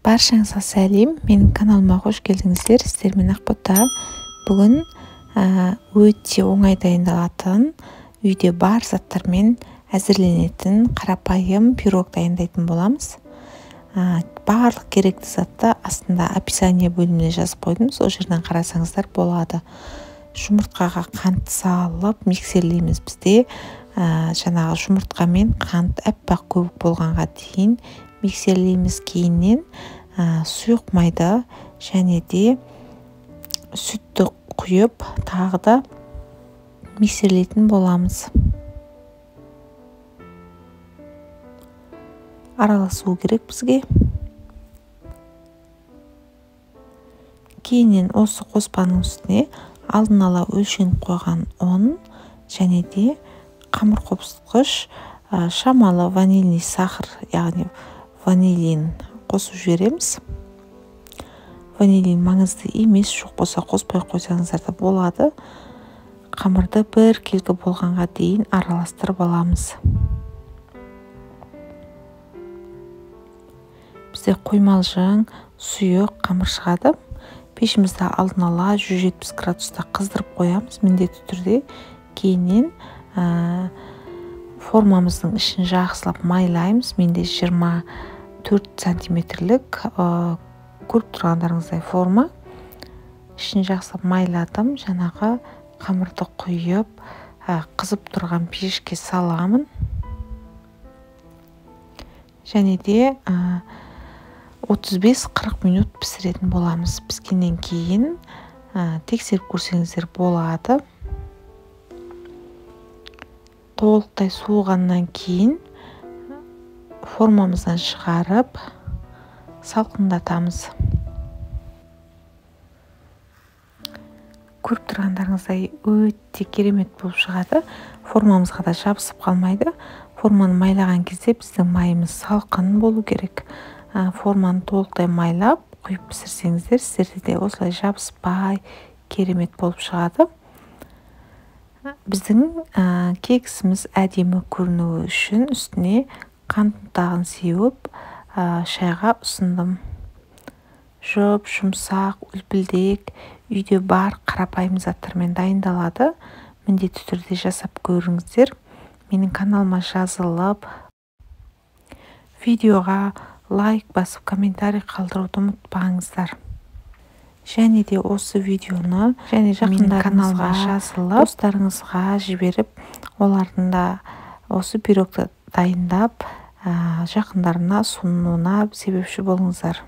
Баршаңызға сәлем, менің каналыма қош келдіңіздер. Сіздермен Ақбота. Бүгін өте оңай дайындалатын, үйде бар заттармен әзірленетін қарапайым пирог дайындайтын боламыз. Барлық керекті затты астында описание бөліміне жазып қойдым, сол жерден қарасаңыздар болады. Жұмыртқаға қант салып миксерлейміз. Бізде жаңағы жұмыртқа мен қант әппақ көбік болғанға дейін миксерлейміз. Кейіннен сұйық майды және де сүтті құйып тағы да миксерлейтін боламыз. Араласу керек бізге. Кейіннен осы қоспаның үстіне алдын ала өлшеніп қойған ұн және де қамыр қопсытқыш, шамалы ванильный сахар, яғни ванилин қосып жібереміз. Ванилин маңызды емес, жоқ болса қоспай қойсаңыздар да болады. Қамырды бір келгі болғанға дейін араластырып аламыз. Бізде қоймалжың, сұйық қамыр шығады. Пешімізді алдын ала 170 градуста қыздырып қоямыз міндетті түрде. Кейіннен формамыздың ішін жақсылап майлаймыз. Менде 24 сантиметрлік көріп тұрғандарыңыздай форма. Ішін жақсылап майладым. Жаңағы қамырды құйып, қызып тұрған пешке саламын. Және де 35-40 минут пісіретін боламыз. Піскеннен кейін тексеріп көрсеңіздер болады. Толықтай суығаннан кейін формамыздан шығарып салқындатамыз. Көріп тұрғандарыңыздай өте керемет болып шығады. Формамызға да жабысып қалмайды. Форманы майлаған кезде біздің майымыз салқын болу керек. Форманы толықтай майлап құйып пісірсеңіздер, сіздерде де осылай жабыспай керемет болып шығады. Біздің кексіміз әдемі көрінуі үшін үстіне қант ұнтағын сеуіп шайға ұсындым. Жұмсақ, үлпілдек, үйде бар қарапайым заттармен дайындалады. Міндетті түрде жасап көріңіздер. Менің каналыма жазылып, видеоға лайк басып, комментарий қалдыруды ұмытпаңыздар. Және де осы видеоны жақындарыңызға жазылып, достарыңызға жіберіп, олардың да осы пирогты дайындап, жақындарына ұсынуына себепші болыңыздар.